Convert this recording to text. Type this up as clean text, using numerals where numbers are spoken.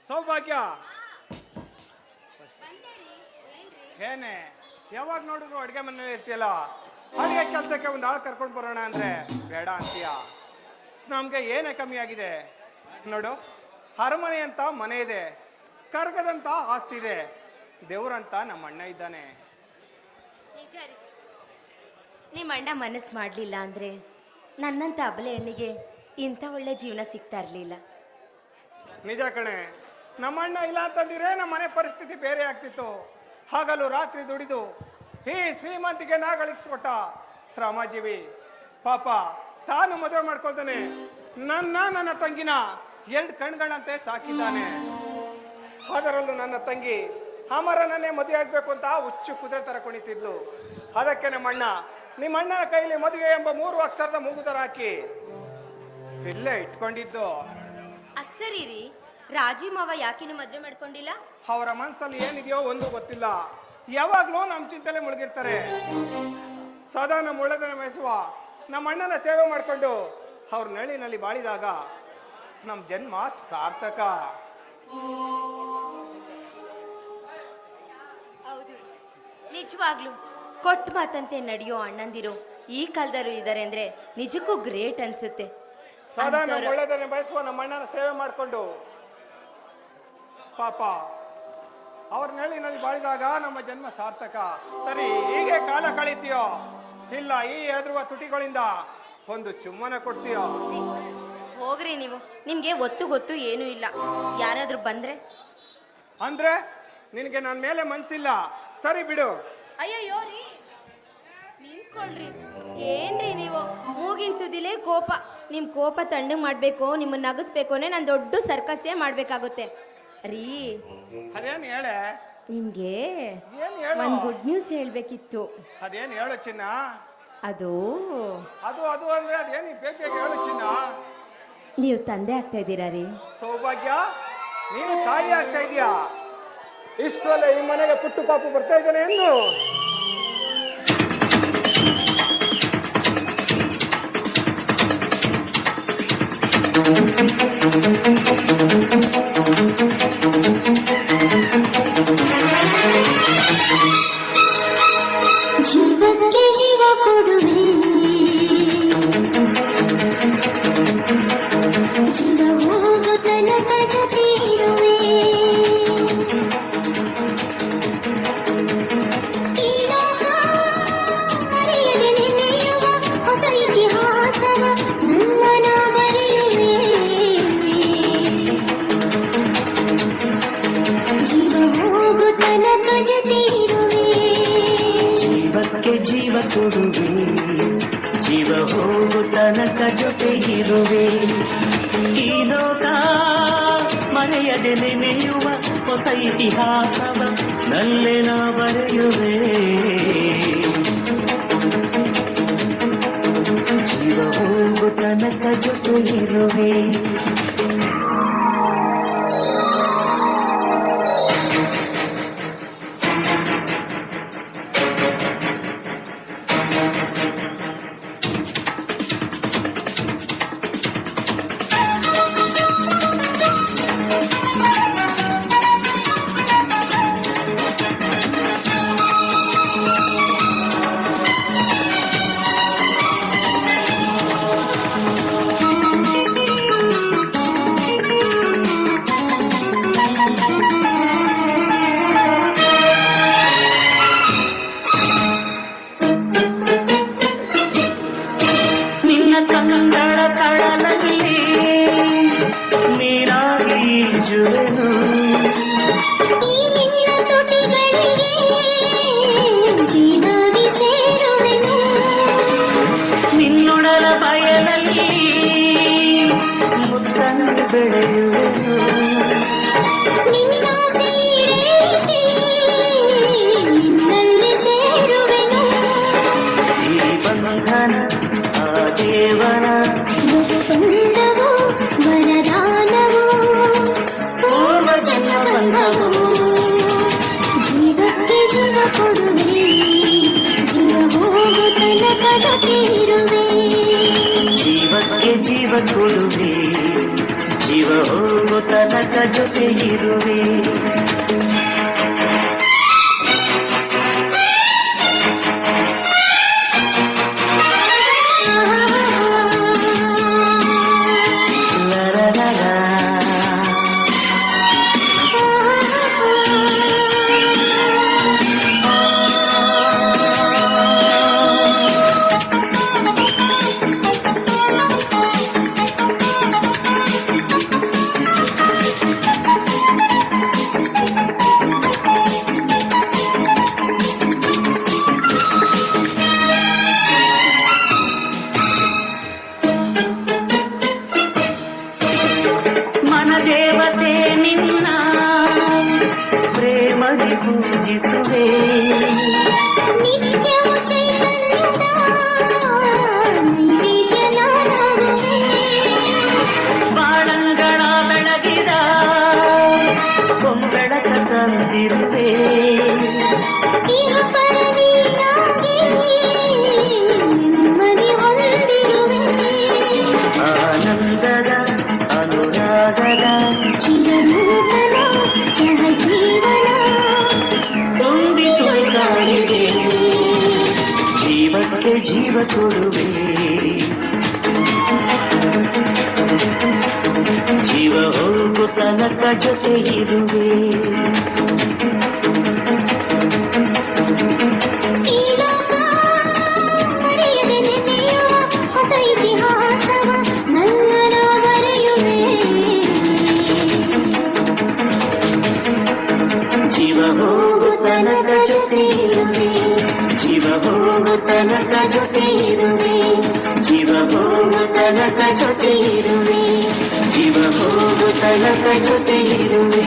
ಸೌಭಾಗ್ಯ ಏನೇ ಯಾವಾಗ ನೋಡಿದ್ರು ಅಡುಗೆ ಮನೇಲಿ ಇರ್ತೀಯಲ್ಲ, ಅಡುಗೆ ಕೆಲಸಕ್ಕೆ ಒಂದು ಆಳು ಕರ್ಕೊಂಡು ಬರೋಣ ಅಂದ್ರೆ ಬೇಡ ಅಂತೀಯ. ನಮ್ಗೆ ಏನೇ ಕಮ್ಮಿ ಆಗಿದೆ ನೋಡು, ಅರಮನೆ ಅಂತ ಮನೆ ಇದೆ, ಕರ್ಗದಂತ ಆಸ್ತಿ ಇದೆ, ದೇವ್ರಂತ ನಮ್ಮ ಅಣ್ಣ ಇದ್ದಾನೆ. ನಿಜ ರೀ, ನಿಮ್ಮ ಅಣ್ಣ ಮನಸ್ಸು ಮಾಡಲಿಲ್ಲ ಅಂದರೆ ನನ್ನಂಥ ಅಬಲೆ ಹೆಣ್ಣಿಗೆ ಇಂಥ ಒಳ್ಳೆ ಜೀವನ ಸಿಗ್ತಾ ಇರಲಿಲ್ಲ. ನಿಜ ಕಣೆ, ನಮ್ಮ ಅಣ್ಣ ಇಲ್ಲ ಅಂತಂದಿದ್ರೆ ನಮ್ಮ ಮನೆ ಪರಿಸ್ಥಿತಿ ಬೇರೆ ಆಗ್ತಿತ್ತು. ಹಗಲು ರಾತ್ರಿ ದುಡಿದು ಈ ಶ್ರೀಮಂತಿಗೆ ಗಳಿಸ್ಕೊಟ್ಟ ಶ್ರಮಜೀವಿ ಪಾಪ ತಾನು ಮದುವೆ ಮಾಡ್ಕೊಳ್ತಾನೆ, ನನ್ನ ತಂಗಿನ 2 ಕಣ್ಗಳಂತೆ ಸಾಕಿದ್ದಾನೆ. ಅದರಲ್ಲೂ ನನ್ನ ತಂಗಿ ಅಮರನನ್ನೇ ಮದುವೆ ಆಗ್ಬೇಕು ಅಂತ ಹುಚ್ಚು ಕುದುರೆ ತರ ಕುಣಿತಿದ್ಲು. ಅದಕ್ಕೆ ನಿಮ್ಮ ಅಣ್ಣನ ಕೈಲಿ ಮದುವೆ ಎಂಬ 3 ಅಕ್ಷರದ ಮೂಗುದರ ಹಾಕಿ ಇಲ್ಲೇ ಇಟ್ಕೊಂಡಿದ್ದು. ಅದ್ ಸರಿ ರೀ, ರಾಜಿ ಮಾವ ಯಾಕಿನ್ನು ಮದುವೆ ಮಾಡ್ಕೊಂಡಿಲ್ಲ? ಅವರ ಮನಸ್ಸಲ್ಲಿ ಏನಿದೆಯೋ ಒಂದು ಗೊತ್ತಿಲ್ಲ. ಯಾವಾಗ್ಲೂ ನಮ್ಮ ಚಿಂತನೆ ಮುಳುಗಿರ್ತಾರೆ. ಸದಾ ನಮ್ಮ ಒಳ್ಳೆದನ್ನ ಬಯಸುವ ನಮ್ಮ ಅಣ್ಣನ ಸೇವೆ ಮಾಡಿಕೊಂಡು ಅವ್ರ ನೆಳಿನಲ್ಲಿ ಬಾಳಿದಾಗ ನಮ್ಮ ಜನ್ಮ ಸಾರ್ಥಕ. ಹೌದು, ನಿಜವಾಗ್ಲು ಕೊಟ್ಟ ಮಾತಂತೆ ನಡೆಯೋ ಅಣ್ಣಂದಿರು ಈ ಕಾಲದಲ್ಲೂ ಇದ್ದಾರೆ ಅಂದ್ರೆ ನಿಜಕ್ಕೂ ಗ್ರೇಟ್ ಅನ್ಸುತ್ತೆ. ಸದಾ ನಮ್ಮ ಒಳ್ಳೆದನ್ನ ಬಯಸುವ ನಮ್ಮ ಅಣ್ಣನ ಸೇವೆ ಮಾಡಿಕೊಂಡು ಪಾಪ ಅವ್ರ ನೆಳಿನಲ್ಲಿ ಬಾಳಿದಾಗ ನಮ್ಮ ಜನ್ಮ ಸಾರ್ಥಕ. ಸರಿ, ಹೀಗೆ ಕಾಲ ಕಳೀತೀಯೋ ಇಲ್ಲ ಈ ಎದುರುವ ತುಟಿಗಳಿಂದ ಒಂದು ಚುಮ್ಮನ ಕೊಡ್ತೀಯೋ? ಹೋಗ್ರಿ ನೀವು, ನಿಮ್ಗೆ ಗೊತ್ತು ಏನೂ ಇಲ್ಲ. ಯಾರಾದ್ರೂ ಬಂದ್ರೆ ಅಂದ್ರೆ ನಿನಗೆ ನನ್ನ ಮೇಲೆ ಮನ್ಸಿಲ್ಲ, ಸರಿ ಬಿಡು. ಅಯ್ಯಯ್ಯೋ ರೀ, ನಿಂತ್ಕೊಳ್ರಿ. ಏನ್ರಿ ನೀವು ಮೂಗಿನ ತುದಿಲೇ ಕೋಪ. ನಿಮ್ ಕೋಪ ತಣ್ಣಗೆ ಮಾಡ್ಬೇಕು, ನಿಮ್ಮನ್ನ ನಗಿಸ್ಬೇಕು ಅಂದ್ರೆ ನಾನು ದೊಡ್ಡ ಸರ್ಕಸ್ಸೇ ಮಾಡ್ಬೇಕಾಗುತ್ತೆ ರೀ. ಅದೇನು ಹೇಳೆ? ನಿಮ್ಗೆ ಒಂದ್ ಗುಡ್ ನ್ಯೂಸ್ ಹೇಳ್ಬೇಕಿತ್ತು. ಅದೇನು ಹೇಳು ಚಿನ್ನ? ಅದು ಅಂದ್ರೆ ಅದೇನು ಬೇಗ ಹೇಳು ಚಿನ್ನ. ನೀವು ತಂದೆ ಆಗ್ತಾ ಇದ್ದೀರಾ ರೀ. ಸೌಭಾಗ್ಯ, ನೀನು ತಾಯಿ ಆಗ್ತಾ ಇದೀಯಾ? ಇಷ್ಟರಲ್ಲೇ ಈ ಮನೆಗೆ ಪುಟ್ಟು ಪಾಪು ಬರ್ತಾ ಇದ್ದಾನೆ ಎಂದು ಜೀವಕ್ಕೆ ಜೀವ ಕೊಡುವೆ, ಜೀವ ಹೋಗೋ ತನಕ ಜೊತೆ ಇರುವೆ. ಈ ಲೋಕ ಮರೆಯದೆ ನೆನೆಯುವ ಹೊಸ ಇತಿಹಾಸವ ನನ್ನನ ಬರೆಯುವೆ. ಜೀವ ಹೋಗೋ ತನಕ ಜೊತೆ ಇರುವೆ. ಜೀವಕ್ಕೆ ಜೀವ ಕೊಡುವೆ, ಜೀವ ಹೋಗು ತನಕ ಜೊತೆ ಇರುವೆ. ಈ ಲೋಕ ಮರೆಯದೆ ನೆನೆಯುವ ಹೊಸ ಇತಿಹಾಸವ ನಲ್ಲೇ ನಾ ಬರೆಯುವೆ. ಜೀವ ಹೋಗು ತನಕ ಜೊತೆ ಇರುವೆ. ನಿನ್ನೊಡಲ ಬಯಲಲ್ಲಿ ಮುತ್ತನ್ನು ಬೆಳೆಯುವೆನು. ಈ ಬಂಧನ ಆ ದೇವರ ವರದಾನವು ಪೂರ್ವ ಜನ್ಮ ಬಂಧವು. ಜೀವಕ್ಕೆ ಜೀವ ಕೊಡುವೆ, ಜೀವ ಹೋಗು ತನಕ ಜೊತೆ ಇರುವೆ. ಜೀವಕ್ಕೆ ಜೀವ ಕೊಡುವೆ, ಜೀವ ಹೋಗು ತನಕ ಜೊತೆ ಇರುವೆ. ಮನದೇವತೆ ನಿನ್ನ ಪ್ರೇಮದಿ ಪೂಜಿಸುವೆ. ನಿತ್ಯವೂ ಚೈತನ್ಯದ ನೈವೇದ್ಯ ನಾನಾಗುವೆ. ಬಾಳಂಗಳ ಬೆಳಗಿದ ಕೊಂಬೆಳಕ ತಂದಿರುವೆ. ಇಹ ಪರವೀನಾಗಿ ನೆಮ್ಮದಿ ಹೊಂದಿರುವೆ. ಆನಂದದ ಅನುರಾಗದ ಚಿರನೂತನ ಸಹಜೀವನ ತುಂಬಿ ತುಳುಕಾಡಿದೆ. ಜೀವಕ್ಕೆ ಜೀವ ಕೊಡುವೆ. ಜೀವ ಹೋಗು ತನಕ ಜೊತೆ ಇರುವೆ. ಈ ಲೋಕ ಮರೆಯದೆ ನೆನೆಯುವ ಹೊಸ ಇತಿಹಾಸವ ನನ್ನನ ಬರೆಯುವೆ. ಜೀವ ಹೋಗು ತನಕ ಜೊತೆ ಇರುವೆ. ಜೀವ ಹೋಗು ತನಕ ಜೊತೆ ಇರುವೆ. ಜೀವ ಹೋಗು ತನಕ ಜೊತೆ ಇರುವೆ. ಜೀವ ಹೋಗು ತನಕ ಜೊತೆ ಇರುವೆ.